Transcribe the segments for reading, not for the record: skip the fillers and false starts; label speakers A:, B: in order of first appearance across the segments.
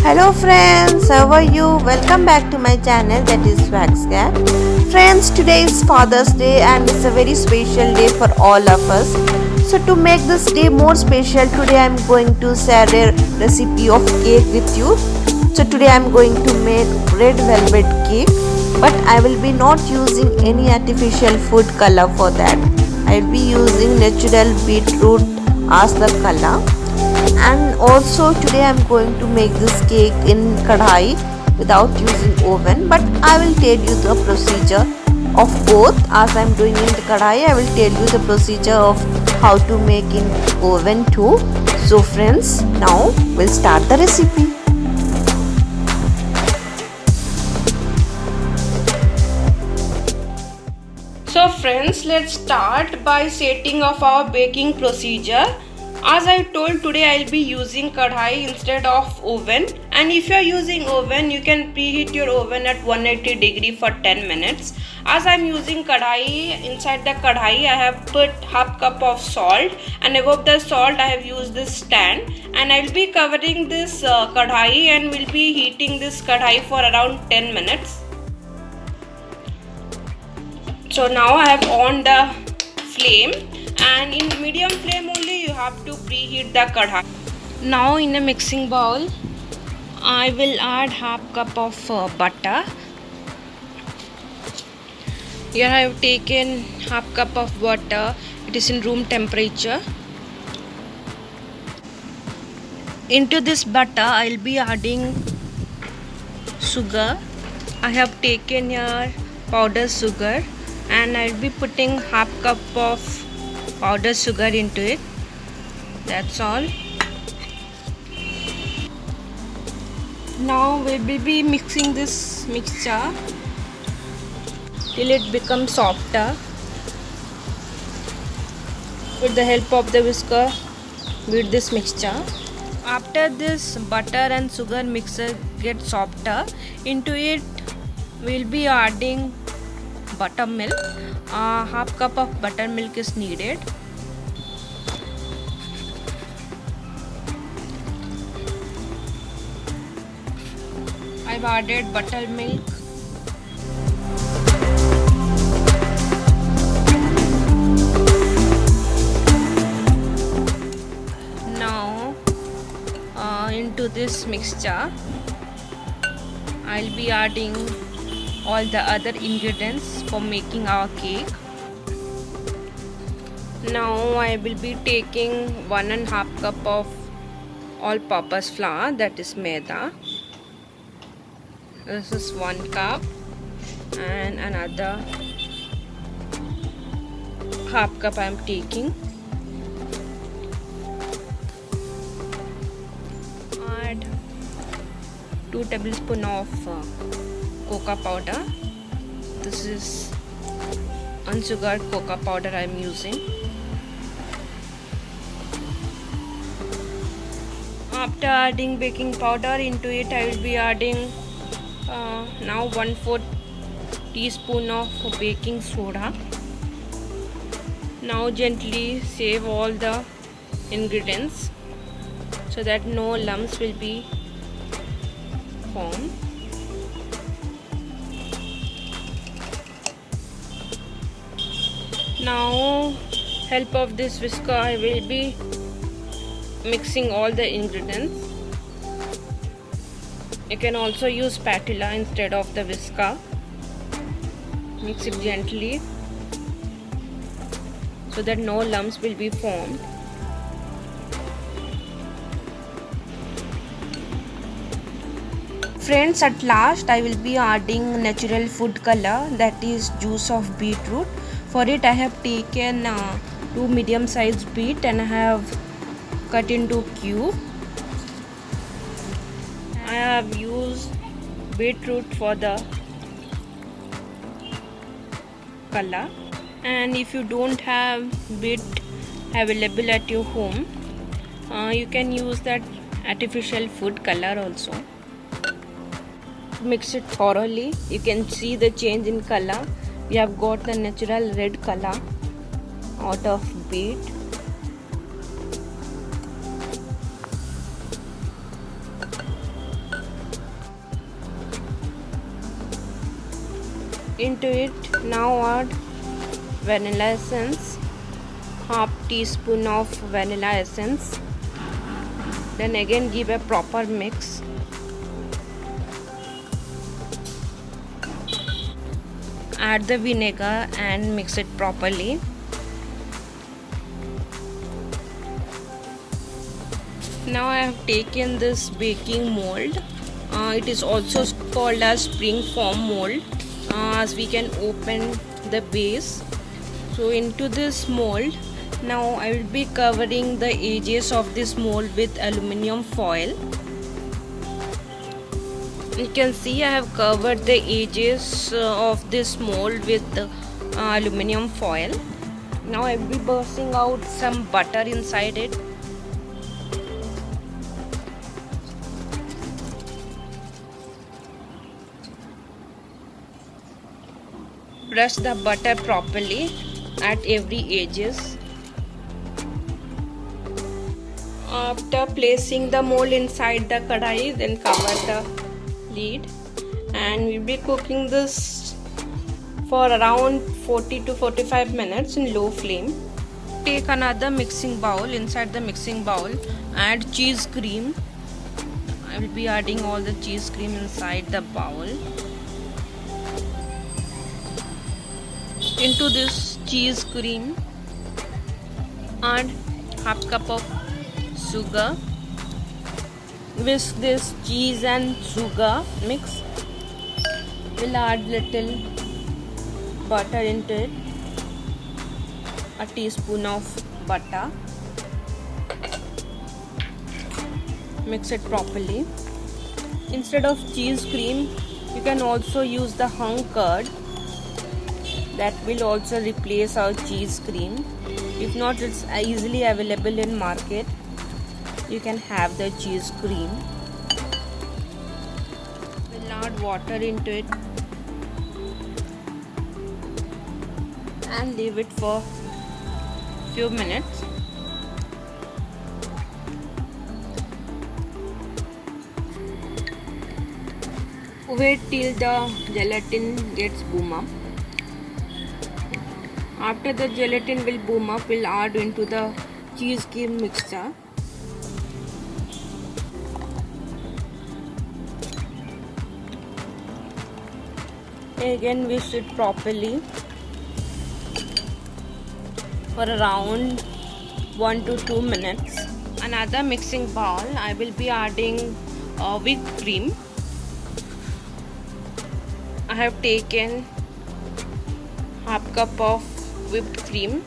A: Hello friends, how are you? Welcome back to my channel, that is Swagscat. Friends, today is Father's Day and it's a very special day for all of us. So to make this day more special, today I am going to share a recipe of cake with you. So today I am going to make red velvet cake, but I will be not using any artificial food color for that. I will be using natural beetroot as the color. And also today I'm going to make this cake in kadhai without using oven, but I will tell you the procedure of both. As I'm doing in the kadhai, I will tell you the procedure of how to make in oven too. So friends, now we'll start the recipe.
B: So friends, let's start by setting of our baking procedure. As I told, today I'll be using kadhai instead of oven, and if you are using oven, you can preheat your oven at 180 degree for 10 minutes. As I'm using kadhai, inside the kadhai I have put half cup of salt, and above the salt I have used this stand, and I'll be covering this kadhai and will be heating this kadhai for around 10 minutes. So now I have on the flame, and in medium flame only you have to preheat the kadhai. Now in a mixing bowl I will add half cup of butter. Here I have taken half cup of butter. It is in room temperature. Into this butter I will be adding sugar. I have taken here powdered sugar, and I'll be putting half cup of powdered sugar into it. That's all. Now we will be mixing this mixture till it becomes softer. With the help of the whisker, beat this mixture. After this butter and sugar mixture gets softer, into it we'll be adding buttermilk. Half cup of buttermilk is needed. I've added buttermilk. Now into this mixture I'll be adding all the other ingredients for making our cake. Now I will be taking 1.5 cup of all-purpose flour, that is maida. This is 1 cup, and another half cup I am taking. Add 2 tablespoons of cocoa powder. This is unsugared cocoa powder I am using. After adding baking powder into it, I will be adding now 1/4 teaspoon of baking soda. Now gently save all the ingredients so that no lumps will be formed. Now help of this whisker I will be mixing all the ingredients. You can also use spatula instead of the whisker. Mix it gently so that no lumps will be formed. Friends, at last I will be adding natural food color, that is juice of beetroot. For it I have taken 2 medium sized beet and I have cut into cube. I have used beetroot for the color, and if you don't have beet available at your home, you can use that artificial food color also. Mix it thoroughly. You can see the change in color. We have got the natural red color out of beet. Into it now add vanilla essence, half teaspoon of vanilla essence. Then again give a proper mix. Add the vinegar and mix it properly. Now I have taken this baking mold. It is also called as spring form mold, as we can open the base. So into this mold, now I will be covering the edges of this mold with aluminium foil. You can see I have covered the edges of this mold with aluminium foil. Now I will be bursting out some butter inside it. Brush the butter properly at every edges. After placing the mold inside the kadai, then cover the lid, and we'll be cooking this for around 40 to 45 minutes in low flame. Take another mixing bowl. Inside the mixing bowl, add cheese cream. I will be adding all the cheese cream inside the bowl. Into this cheese cream, add half cup of sugar. Whisk this cheese and sugar mix. We'll add little butter into it, a teaspoon of butter. Mix it properly. Instead of cheese cream, you can also use the hung curd. That will also replace our cheese cream. If not, it's easily available in market. You can have the cheese cream. We'll add water into it and leave it for few minutes. Wait till the gelatin gets boom up. After the gelatin will boom up, we'll add into the cheese cream mixture. Again whisk it properly for around 1 to 2 minutes. Another mixing bowl, I will be adding whipped cream. I have taken half cup of whipped cream.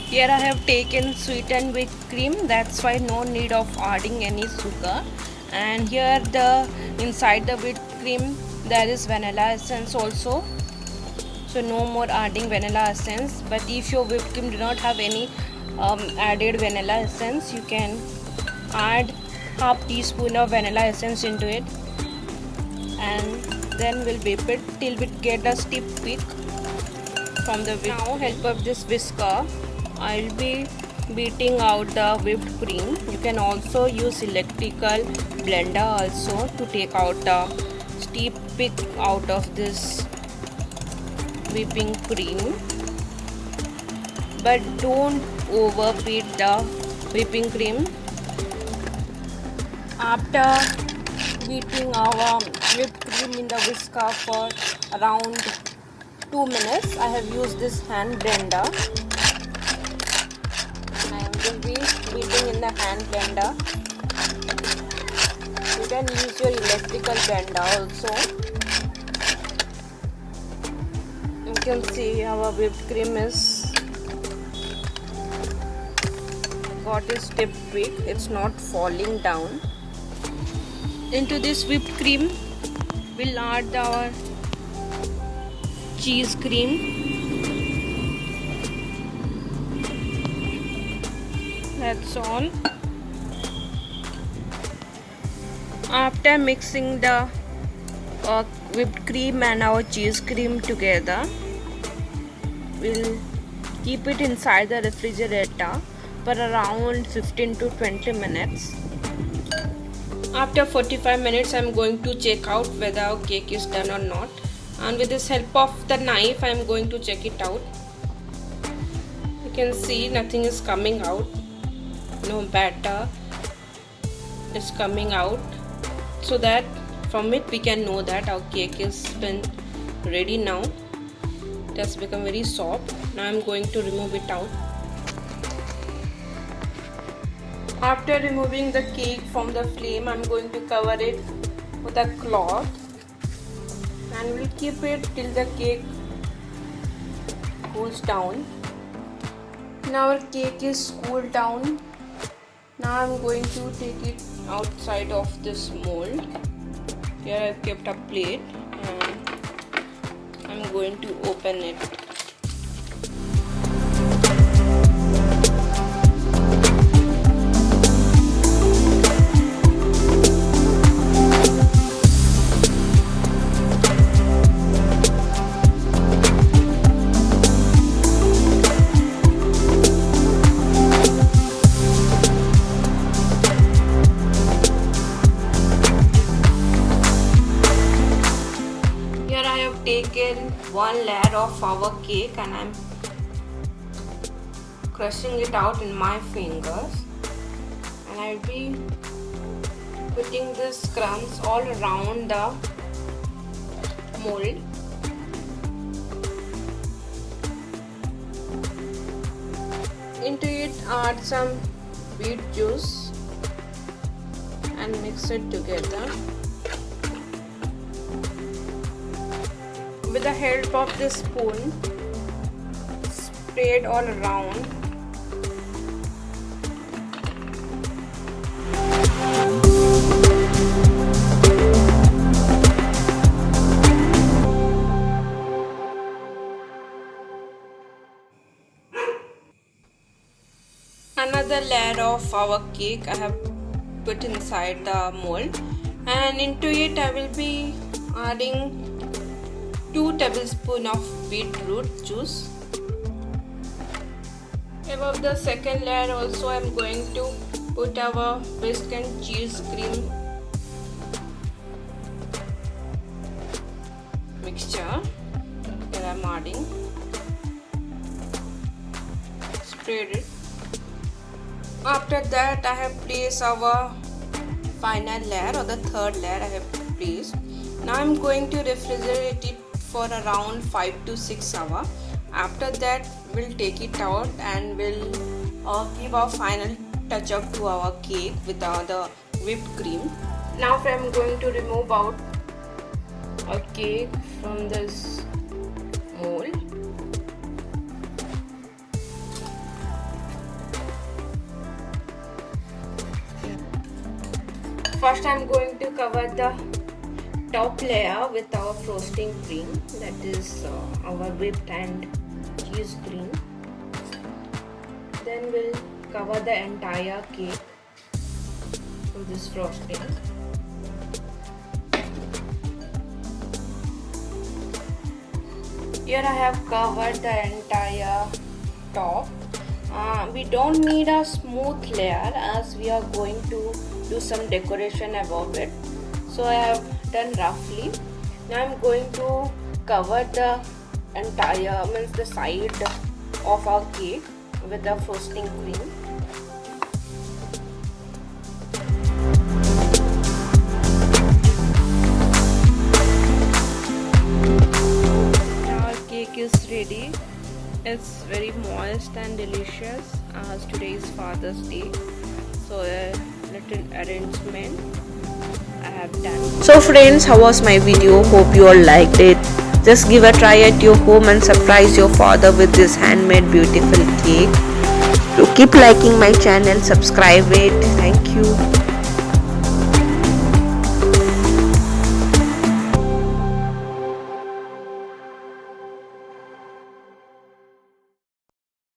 B: Here I have taken sweetened whipped cream, that's why no need of adding any sugar. And here the inside the whipped cream there is vanilla essence also, so no more adding vanilla essence. But if your whipped cream do not have any added vanilla essence, you can add half teaspoon of vanilla essence into it, and then we'll whip it till we get a stiff peak from the whip. Now help of this whisker, I'll be beating out the whipped cream. You can also use electrical blender also to take out the steep peak out of this whipping cream, but don't overbeat the whipping cream. After beating our whipped cream in the whisker for around 2 minutes, I have used this hand blender. I will be beating in the hand blender. You can use your electrical blender also. You can see our whipped cream is got a stiff peak. It's not falling down. Into this whipped cream, we'll add our cheese cream. That's all. After mixing the whipped cream and our cheese cream together, we'll keep it inside the refrigerator for around 15 to 20 minutes. After 45 minutes I'm going to check out whether our cake is done or not, and with this help of the knife I'm going to check it out. You can see nothing is coming out, no batter is coming out, so that from it we can know that our cake is been ready now. It has become very soft. Now I'm going to remove it out. After removing the cake from the flame, I'm going to cover it with a cloth and we'll keep it till the cake cools down. Now our cake is cooled down. Now I'm going to take it outside of this mold. Here I've kept a plate and I'm going to open it. Taken one layer of our cake and I'm crushing it out in my fingers, and I'll be putting these crumbs all around the mold. Into it add some beet juice and mix it together. With the help of this spoon, spread all around. Another layer of our cake I have put inside the mold, and into it I will be adding 2 tablespoons of beetroot juice. Above the second layer also I am going to put our whisk and cheese cream mixture. Here I am adding. Spread it. After that I have placed our final layer, or the third layer I have placed. Now I am going to refrigerate it for around 5 to 6 hours. After that we'll take it out and we'll give our final touch up to our cake with the whipped cream. Now I'm going to remove out a cake from this mold. First I'm going to cover the top layer with our frosting cream, that is our whipped and cheese cream. Then we'll cover the entire cake with this frosting. Here I have covered the entire top. We don't need a smooth layer as we are going to do some decoration above it. So I have done roughly. Now I'm going to cover the entire, means the side of our cake with the frosting cream. Now our cake is ready. It's very moist and delicious as today is Father's Day. So a little arrangement I have done.
A: So friends, how was my video? Hope you all liked it. Just give a try at your home and surprise your father with this handmade beautiful cake. So keep liking my channel, subscribe it. Thank you.